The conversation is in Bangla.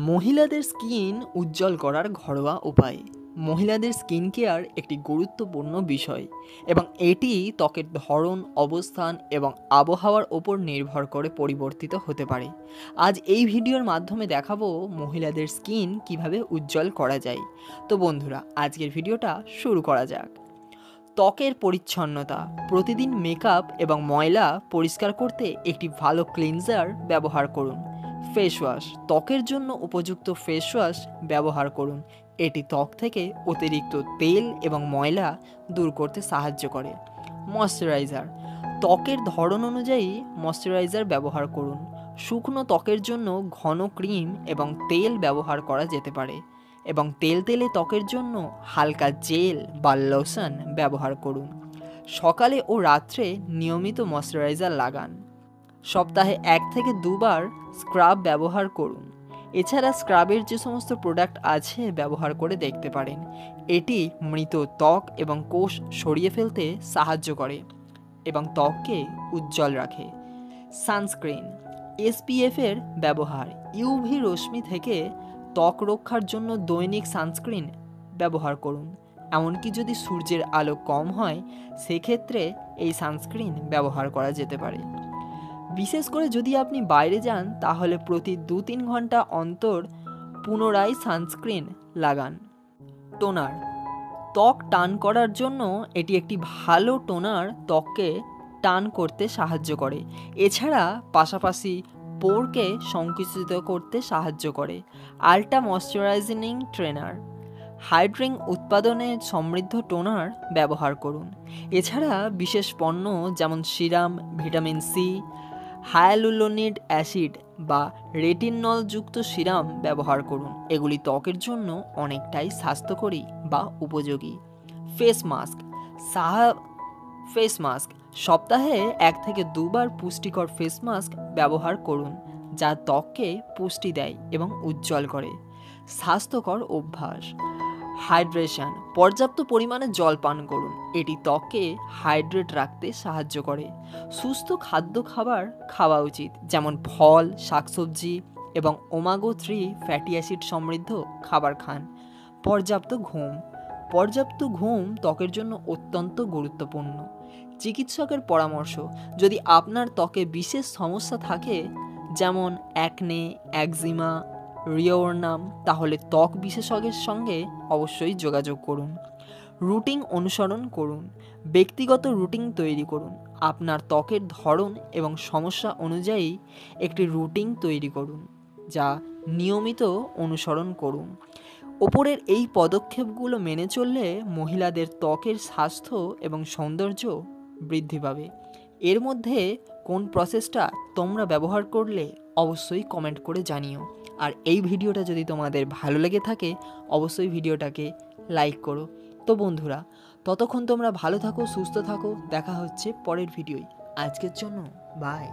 মহিলাদের স্কিন উজ্জ্বল করার ঘরোয়া উপায়। মহিলাদের স্কিন কেয়ার একটি গুরুত্বপূর্ণ বিষয় এবং এটি ত্বকের ধরন, অবস্থান এবং আবহাওয়ার ওপর নির্ভর করে পরিবর্তিত হতে পারে। আজ এই ভিডিওর মাধ্যমে দেখাবো মহিলাদের স্কিন কিভাবে উজ্জ্বল করা যায়। তো বন্ধুরা, আজকের ভিডিওটা শুরু করা যাক। ত্বকের পরিচ্ছন্নতা। প্রতিদিন মেকআপ এবং ময়লা পরিষ্কার করতে একটি ভালো ক্লিনজার ব্যবহার করুন। Face wash. ত্বকের জন্য উপযুক্ত ফেস ওয়াশ ব্যবহার করুন। এটি ত্বক থেকে অতিরিক্ত তেল এবং ময়লা দূর করতে সাহায্য করে। ময়শ্চারাইজার। ত্বকের ধরন অনুযায়ী ময়শ্চারাইজার ব্যবহার করুন। শুকনো ত্বকের জন্য ঘন ক্রিম এবং তেল ব্যবহার করা যেতে পারে এবং তেলে ত্বকের জন্য হালকা জেল বা লোশন ব্যবহার করুন। সকালে ও রাত্রে নিয়মিত ময়শ্চারাইজার লাগান। সপ্তাহে 1 থেকে 2 বার স্ক্রাব ব্যবহার করুন। এছাড়া স্ক্রাবের যে সমস্ত প্রোডাক্ট আছে ব্যবহার করে দেখতে পারেন। এটি মৃত ত্বক এবং কোষ সরিয়ে ফেলতে সাহায্য করে এবং ত্বককে উজ্জ্বল রাখে। সানস্ক্রিন। এসপিএফের ব্যবহার। ইউভি রশ্মি থেকে ত্বক রক্ষার জন্য দৈনিক সানস্ক্রিন ব্যবহার করুন। এমনকি যদি সূর্যের আলো কম হয় সেক্ষেত্রে এই সানস্ক্রিন ব্যবহার করা যেতে পারে। বিশেষ করে যদি আপনি বাইরে যান তাহলে প্রতি 2-3 ঘন্টা অন্তর পুনরায় সানস্ক্রিন লাগান। টোনার। ত্বক টান করার জন্য এটি একটি ভালো টোনার ত্বককে টান করতে সাহায্য করে। এছাড়া পাশাপাশি পোরকে সংকুচিত করতে সাহায্য করে। Ultra moisturising trainer. হাইড্রিং উৎপাদনে সমৃদ্ধ টোনার ব্যবহার করুন। এছাড়া বিশেষ পণ্য যেমন serum, vitamin C, hyaluronic acid বা রেটিনলযুক্ত সিরাম ব্যবহার করুন। এগুলি ত্বকের জন্য অনেকটাই স্বাস্থ্যকরী বা উপযোগী। Face mask. সপ্তাহে 1 থেকে 2 বার পুষ্টিকর ফেস মাস্ক ব্যবহার করুন যা ত্বককে পুষ্টি দেয় এবং উজ্জ্বল করে। স্বাস্থ্যকর অভ্যাস। হাইড্রেশন। পর্যাপ্ত পরিমাণে জল পান করুন। এটি ত্বককে হাইড্রেট রাখতে সাহায্য করে। সুস্থ খাবার খাওয়া উচিত, যেমন ফল, শাকসবজি এবং ওমেগা 3 ফ্যাটি অ্যাসিড সমৃদ্ধ খাবার খান। পর্যাপ্ত ঘুম ত্বকের জন্য অত্যন্ত গুরুত্বপূর্ণ। চিকিৎসকের পরামর্শ। যদি আপনার ত্বকে বিশেষ সমস্যা থাকে যেমন অ্যাকনে, একজিমা, রিওরনাম, তাহলে ত্বক বিশেষজ্ঞের সঙ্গে অবশ্যই যোগাযোগ করুন। রুটিন অনুসরণ করুন। ব্যক্তিগত রুটিন তৈরি করুন। আপনার ত্বকের ধরন এবং সমস্যা অনুযায়ী একটি রুটিন তৈরি করুন যা নিয়মিত অনুসরণ করুন। ওপরের এই পদক্ষেপগুলো মেনে চললে মহিলাদের ত্বকের স্বাস্থ্য এবং সৌন্দর্য বৃদ্ধি পাবে। এর মধ্যে কোন প্রসেসটা তোমরা ব্যবহার করলে অবশ্যই কমেন্ট করে জানিও। আর এই ভিডিওটা যদি তোমাদের ভালো লেগে থাকে অবশ্যই ভিডিওটাকে লাইক করো। তো বন্ধুরা, ততক্ষণ তোমরা ভালো থাকো, সুস্থ থাকো। দেখা হচ্ছে পরের ভিডিওয়। আজকের জন্য বাই।